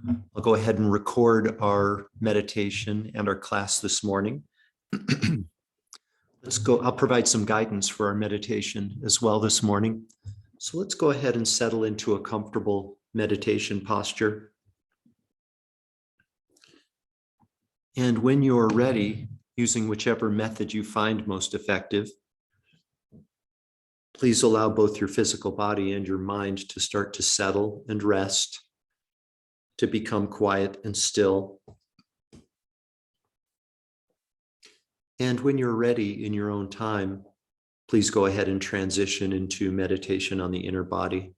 I'll go ahead and record our meditation and our class this morning. Let's go. I'll provide some guidance for our meditation as well this morning. So let's go ahead and settle into a comfortable meditation posture. And when you're ready, using whichever method you find most effective, please allow both your physical body and your mind to start to settle and rest, to become quiet and still. And when you're ready in your own time, please go ahead and transition into meditation on the inner body.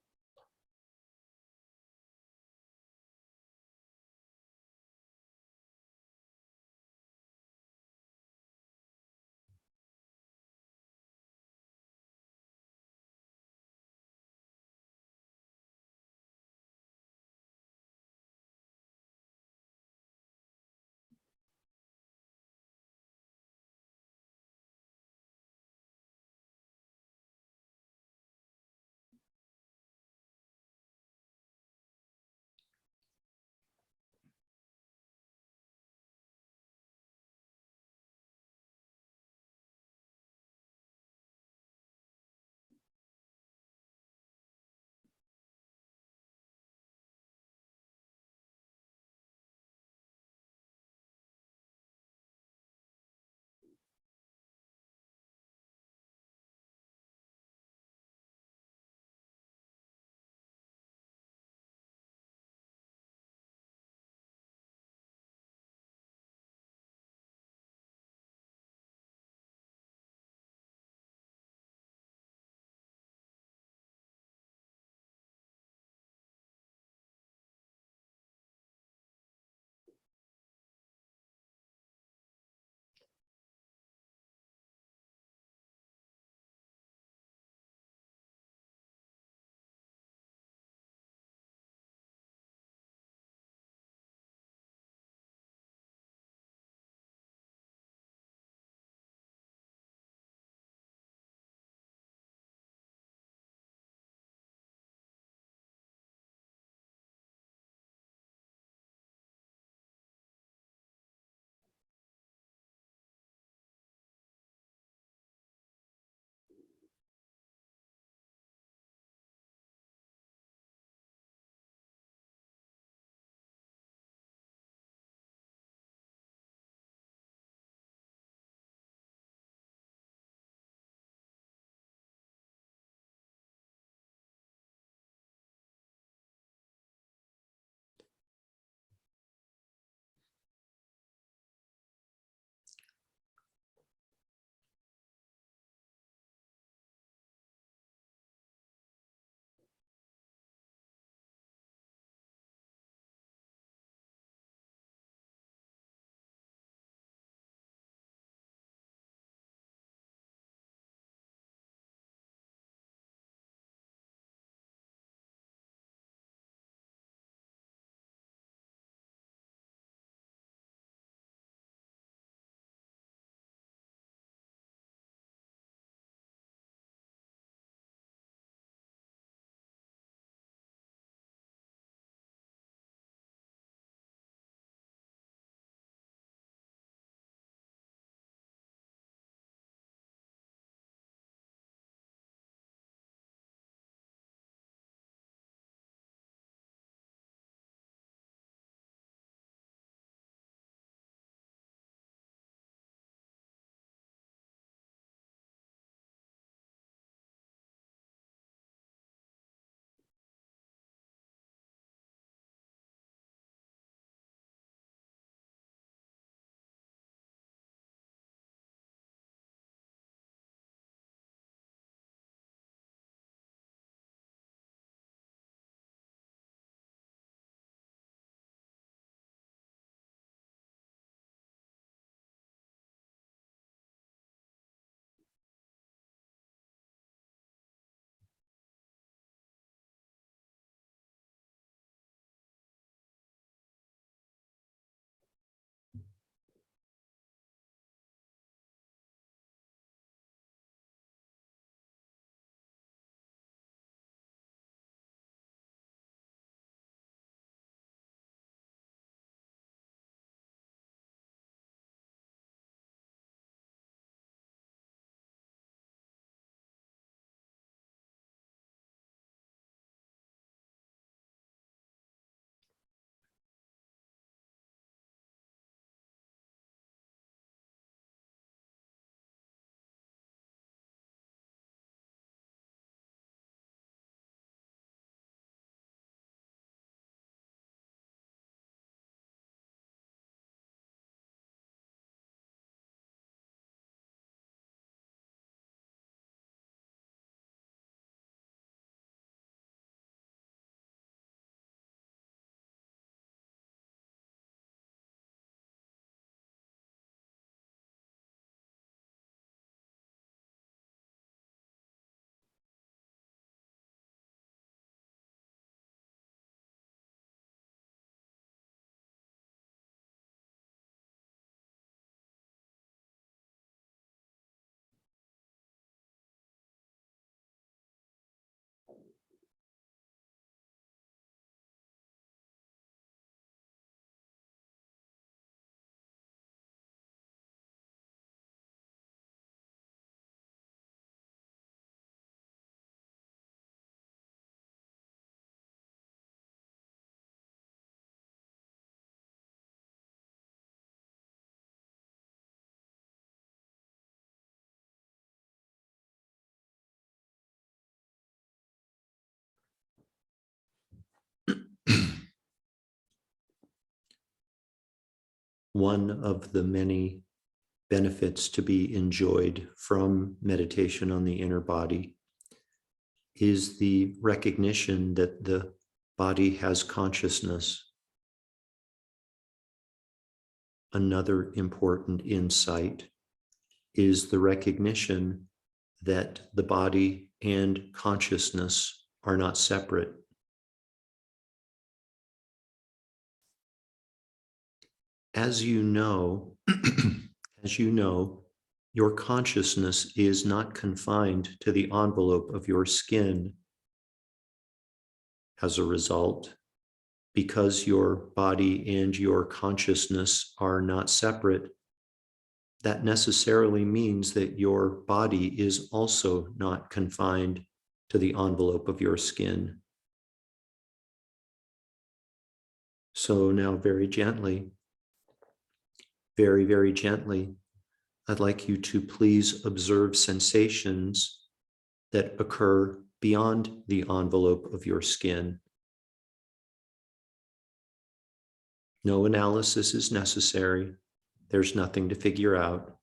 one of the many benefits to be enjoyed from meditation on the inner body is the recognition that the body has consciousness. Another important insight is the recognition that the body and consciousness are not separate. As you know, as you know, your consciousness is not confined to the envelope of your skin. As a result, because your body and your consciousness are not separate, that necessarily means that your body is also not confined to the envelope of your skin. So now very gently, very, very gently, I'd like you to please observe sensations that occur beyond the envelope of your skin. No analysis is necessary. There's nothing to figure out.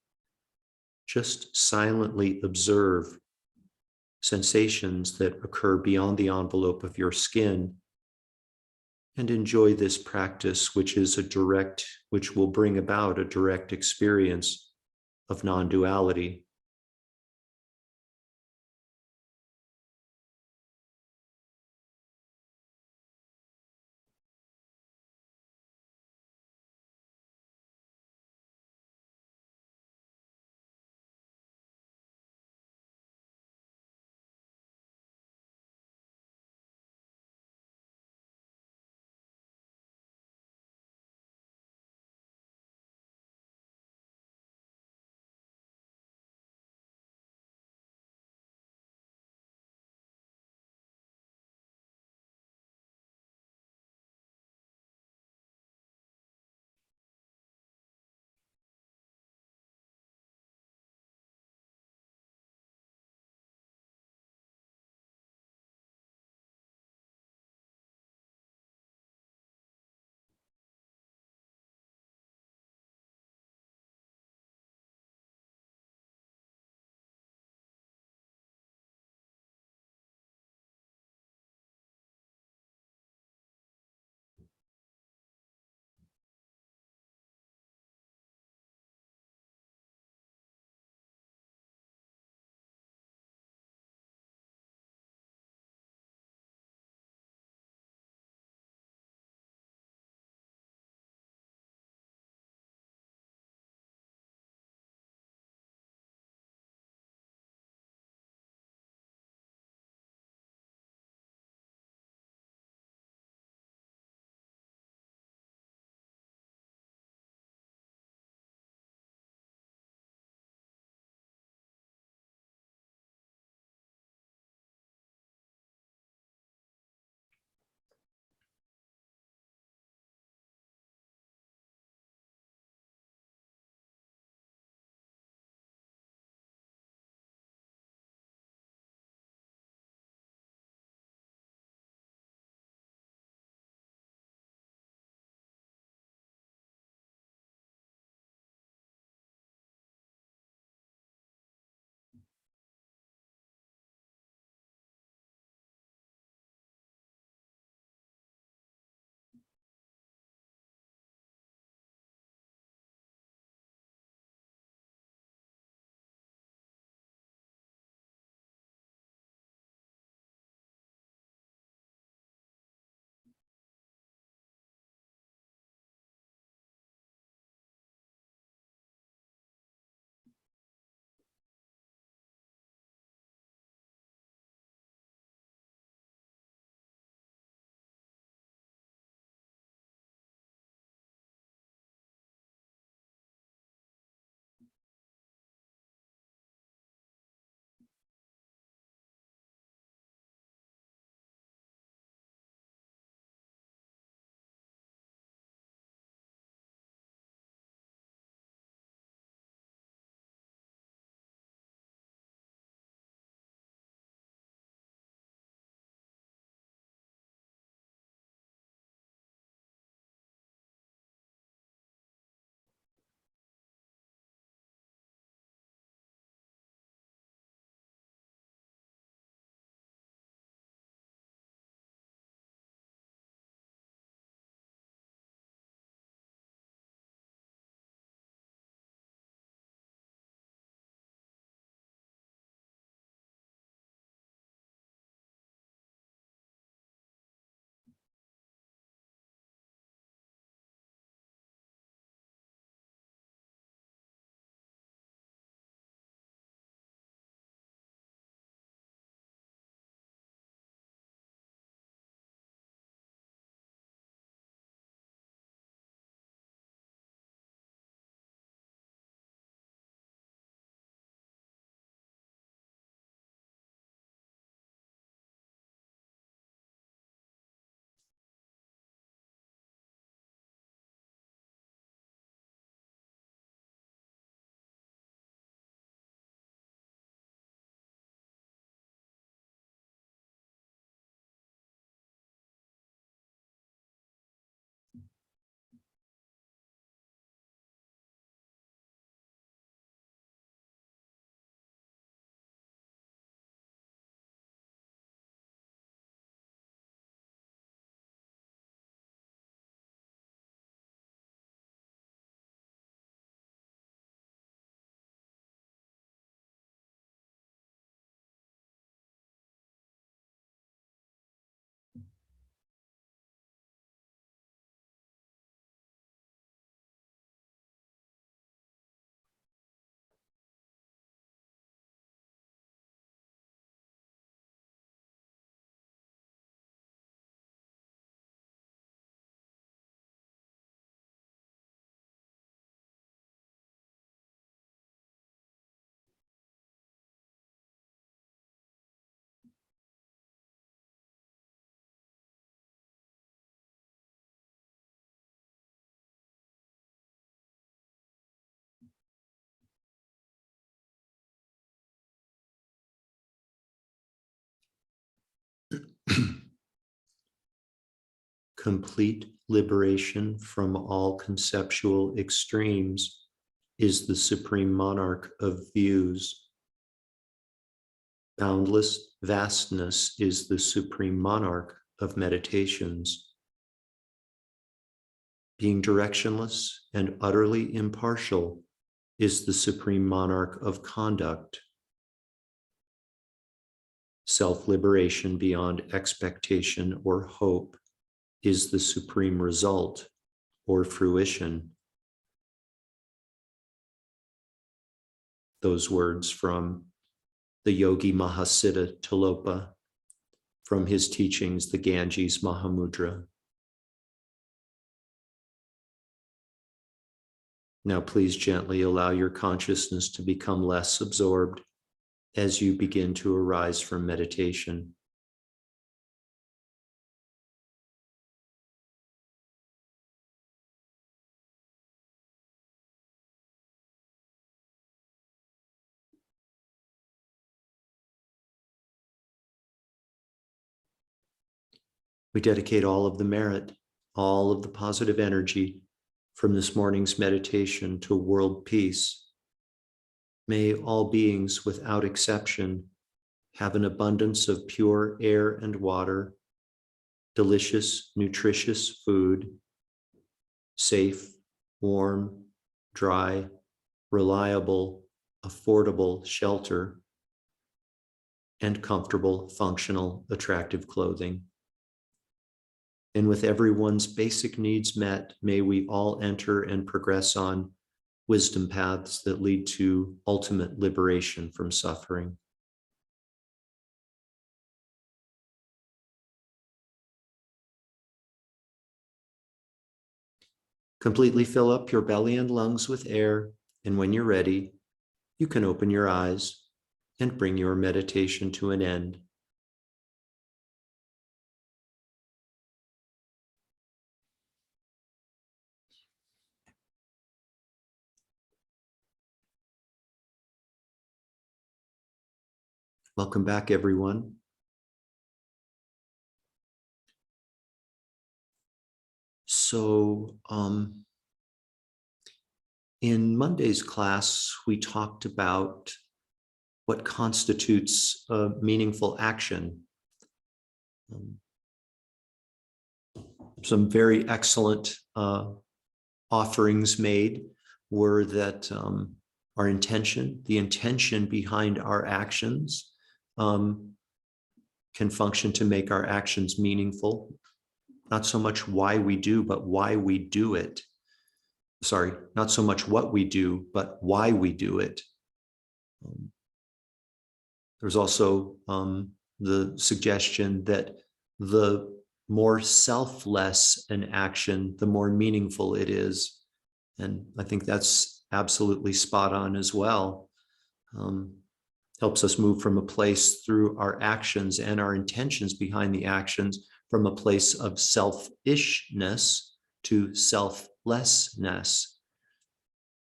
Just silently observe sensations that occur beyond the envelope of your skin and enjoy this practice, which will bring about a direct experience of non-duality. complete liberation from all conceptual extremes is the supreme monarch of views. Boundless vastness is the supreme monarch of meditations. Being directionless and utterly impartial is the supreme monarch of conduct. Self-liberation beyond expectation or hope is the supreme result or fruition. Those words from the Yogi Mahasiddha Tilopa, from his teachings, the Ganges Mahamudra. Now please gently allow your consciousness to become less absorbed as you begin to arise from meditation. We dedicate all of the merit, all of the positive energy from this morning's meditation to world peace. May all beings without exception have an abundance of pure air and water, delicious, nutritious food, safe, warm, dry, reliable, affordable shelter, and comfortable, functional, attractive clothing. And with everyone's basic needs met, may we all enter and progress on wisdom paths that lead to ultimate liberation from suffering. Completely fill up your belly and lungs with air, and when you're ready, you can open your eyes and bring your meditation to an end. Welcome back, everyone. So, in Monday's class, we talked about what constitutes a meaningful action. Some very excellent offerings made were that our intention, the intention behind our actions, can function to make our actions meaningful. Not so much why we do, but why we do it. Sorry, not so much what we do, but why we do it. There's also the suggestion that the more selfless an action, the more meaningful it is. And I think that's absolutely spot on as well. Helps us move from a place through our actions and our intentions behind the actions from a place of selfishness to selflessness.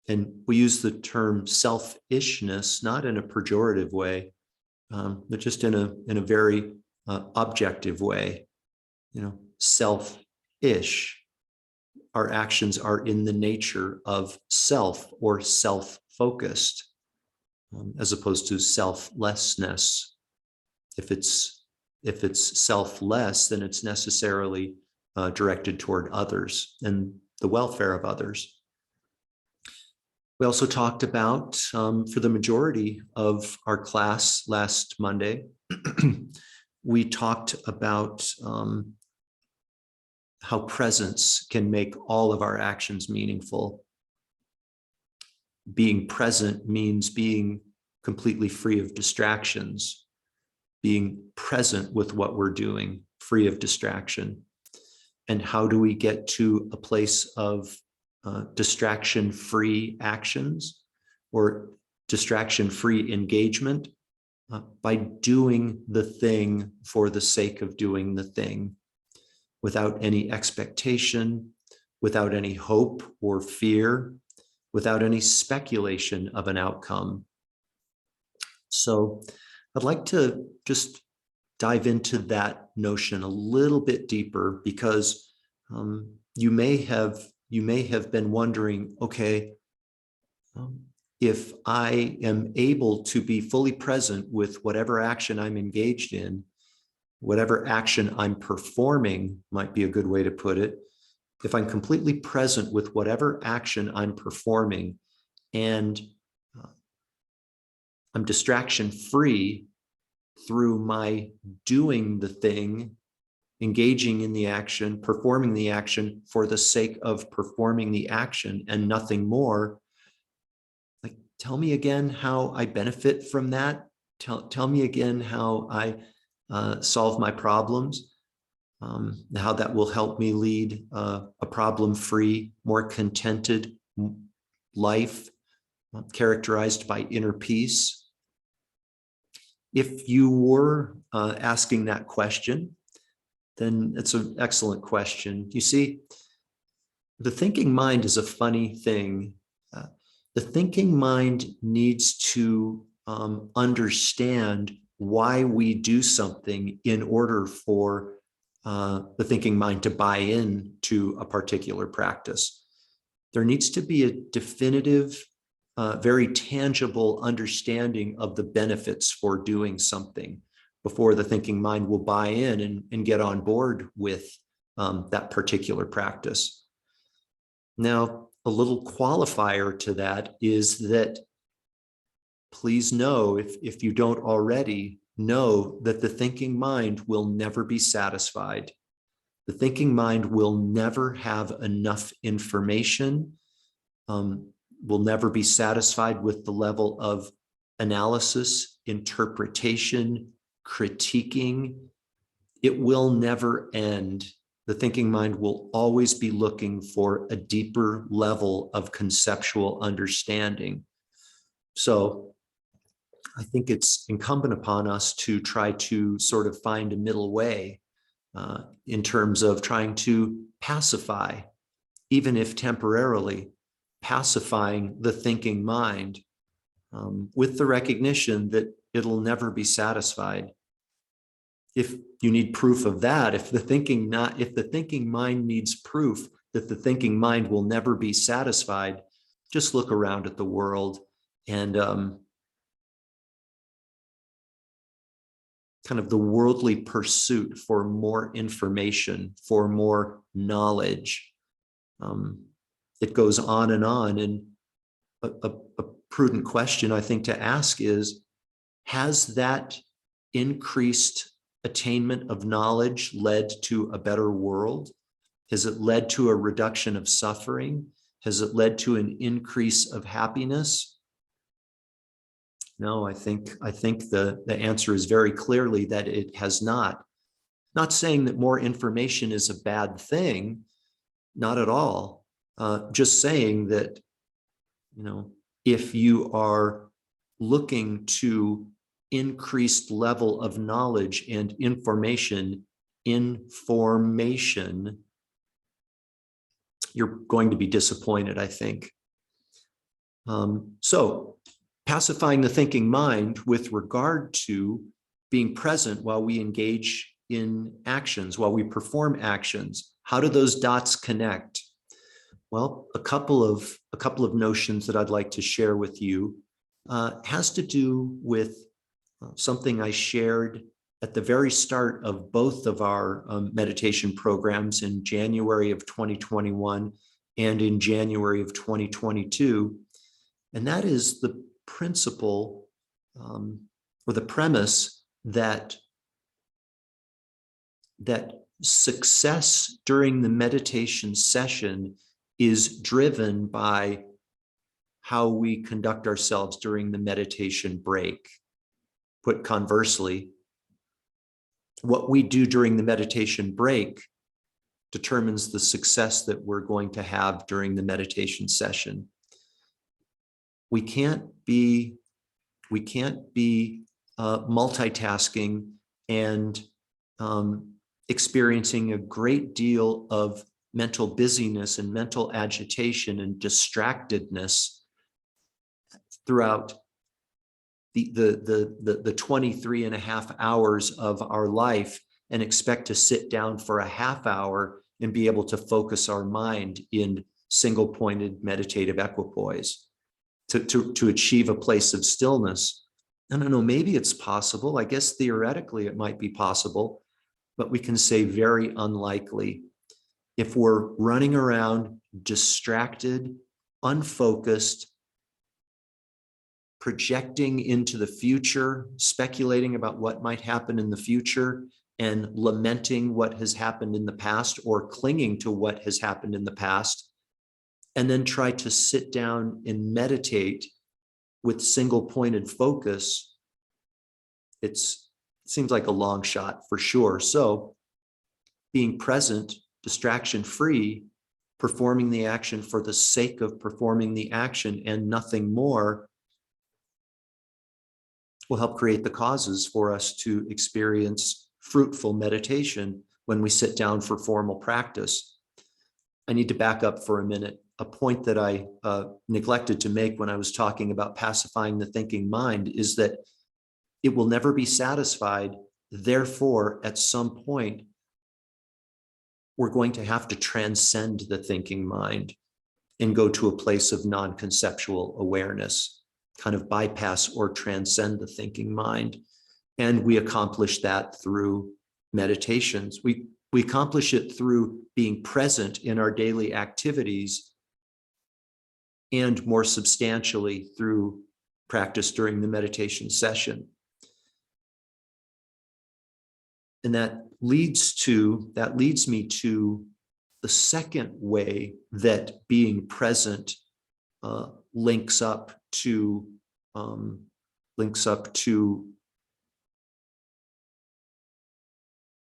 And we use the term selfishness not in a pejorative way, but just in a very objective way. You know, selfish. Our actions are in the nature of self or self-focused, as opposed to selflessness. If it's selfless, then it's necessarily directed toward others and the welfare of others. We also talked about, for the majority of our class last Monday, we talked about how presence can make all of our actions meaningful. Being present means being completely free of distractions, being present with what we're doing, free of distraction. And how do we get to a place of distraction-free actions or distraction-free engagement? By doing the thing for the sake of doing the thing, without any expectation, without any hope or fear, without any speculation of an outcome. So I'd like to just dive into that notion a little bit deeper, because You may have been wondering, okay, if I am able to be fully present with whatever action I'm engaged in, whatever action I'm performing might be a good way to put it. If I'm completely present with whatever action I'm performing and I'm distraction free through my doing the thing, engaging in the action, performing the action for the sake of performing the action and nothing more, like, tell me again how I benefit from that. Tell me again how I solve my problems, how that will help me lead a problem-free, more contented life characterized by inner peace. If you were asking that question, then it's an excellent question. You see, the thinking mind is a funny thing. The thinking mind needs to understand why we do something in order for the thinking mind to buy in to a particular practice. There needs to be a definitive, very tangible understanding of the benefits for doing something before the thinking mind will buy in and get on board with that particular practice. Now, a little qualifier to that is that please know, if you don't already know, that the thinking mind will never be satisfied. The thinking mind will never have enough information, will never be satisfied with the level of analysis, interpretation, critiquing. It will never end. The thinking mind will always be looking for a deeper level of conceptual understanding. So I think it's incumbent upon us to try to sort of find a middle way in terms of trying to pacify, even if temporarily, pacifying the thinking mind with the recognition that it'll never be satisfied. If you need proof of that, if the thinking mind needs proof that the thinking mind will never be satisfied, just look around at the world and kind of the worldly pursuit for more information, for more knowledge. It goes on, and a prudent question I think to ask is, has that increased attainment of knowledge led to a better world? Has it led to a reduction of suffering? Has it led to an increase of happiness? No, I think the answer is very clearly that it has not. Not saying that more information is a bad thing, not at all. Just saying that, if you are looking to increased level of knowledge and information, you're going to be disappointed, I think. So pacifying the thinking mind with regard to being present while we engage in actions, while we perform actions. How do those dots connect? Well, a couple of notions that I'd like to share with you has to do with something I shared at the very start of both of our meditation programs in January of 2021 and in January of 2022. And that is the principle or the premise that success during the meditation session is driven by how we conduct ourselves during the meditation break. Put conversely, what we do during the meditation break determines the success that we're going to have during the meditation session. We can't be multitasking and experiencing a great deal of mental busyness and mental agitation and distractedness throughout the 23 and a half hours of our life and expect to sit down for a half hour and be able to focus our mind in single-pointed meditative equipoise to achieve a place of stillness. I don't know, maybe it's possible. I guess theoretically it might be possible, but we can say very unlikely. If we're running around distracted, unfocused, projecting into the future, speculating about what might happen in the future, and lamenting what has happened in the past or clinging to what has happened in the past, and then try to sit down and meditate with single-pointed focus, it seems like a long shot for sure. So being present, distraction-free, performing the action for the sake of performing the action and nothing more will help create the causes for us to experience fruitful meditation when we sit down for formal practice. I need to back up for a minute. A point that I neglected to make when I was talking about pacifying the thinking mind is that it will never be satisfied. Therefore, at some point, we're going to have to transcend the thinking mind and go to a place of non-conceptual awareness, kind of bypass or transcend the thinking mind. And we accomplish that through meditations. We accomplish it through being present in our daily activities, and more substantially through practice during the meditation session. And that leads me to the second way that being present links up to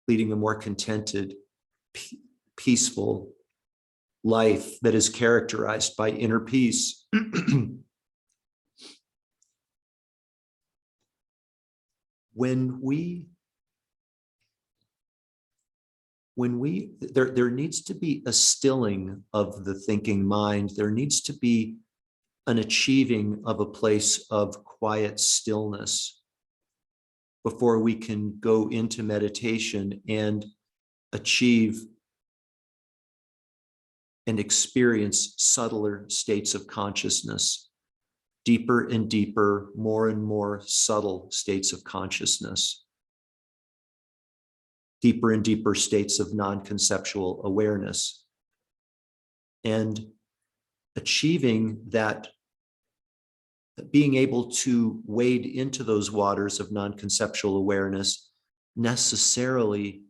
leading a more contented, peaceful life that is characterized by inner peace. There needs to be a stilling of the thinking mind. There needs to be an achieving of a place of quiet stillness before we can go into meditation and achieve and experience subtler states of consciousness, deeper and deeper, more and more subtle states of consciousness, deeper and deeper states of non-conceptual awareness. And achieving that, being able to wade into those waters of non-conceptual awareness necessarily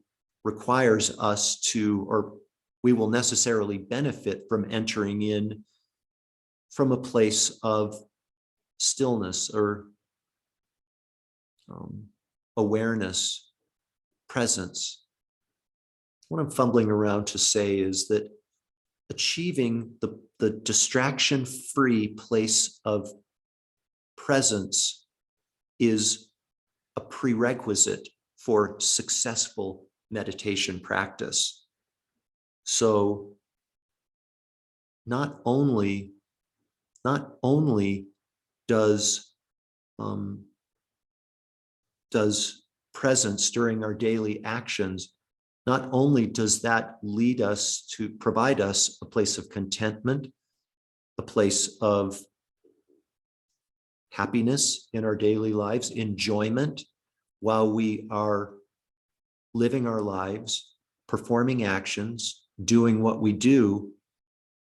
requires us to, or we will necessarily benefit from entering in from a place of stillness or awareness, presence. What I'm fumbling around to say is that achieving the distraction-free place of presence is a prerequisite for successful meditation practice. So not only does presence during our daily actions, not only does that lead us to provide us a place of contentment, a place of happiness in our daily lives, enjoyment while we are living our lives, performing actions, doing what we do,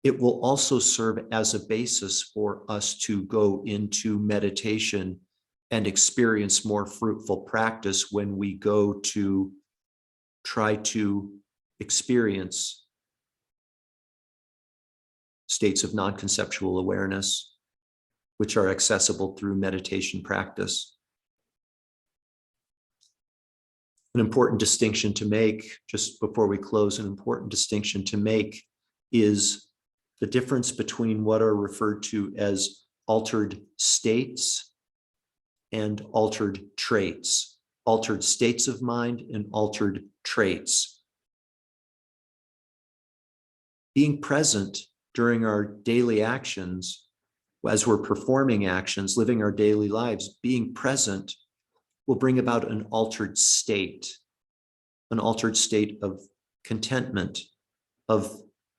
it will also serve as a basis for us to go into meditation and experience more fruitful practice when we go to try to experience states of non-conceptual awareness, which are accessible through meditation practice. An important distinction to make, just before we close, an important distinction to make is the difference between what are referred to as altered states and altered traits, altered states of mind and altered traits. Being present during our daily actions, as we're performing actions, living our daily lives, being present will bring about an altered state of contentment, of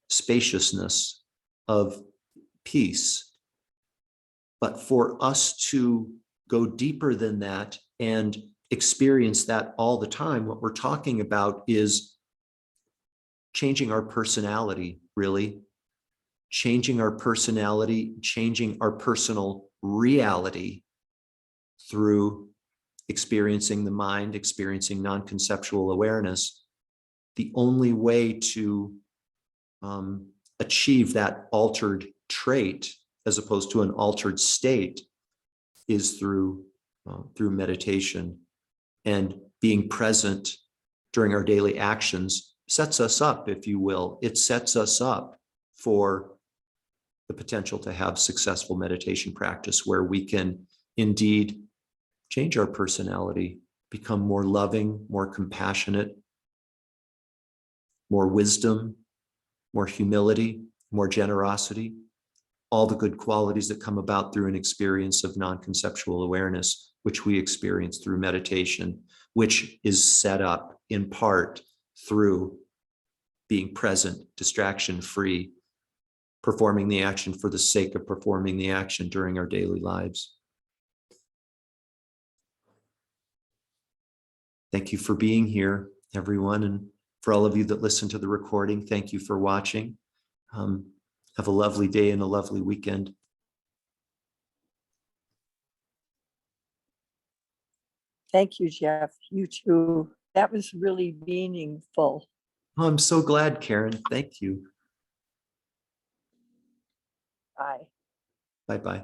spaciousness, of peace. But for us to go deeper than that and experience that all the time, what we're talking about is changing our personality, really. Changing our personality, changing our personal reality through experiencing the mind, experiencing non-conceptual awareness. The only way to achieve that altered trait, as opposed to an altered state, is through meditation. And being present during our daily actions sets us up, if you will. It sets us up for the potential to have successful meditation practice where we can indeed change our personality, become more loving, more compassionate, more wisdom, more humility, more generosity, all the good qualities that come about through an experience of non-conceptual awareness, which we experience through meditation, which is set up in part through being present, distraction-free, performing the action for the sake of performing the action during our daily lives. Thank you for being here, everyone. And for all of you that listen to the recording, thank you for watching. Have a lovely day and a lovely weekend. Thank you, Jeff. You too. That was really meaningful. Oh, I'm so glad, Karen. Thank you. Bye. Bye-bye.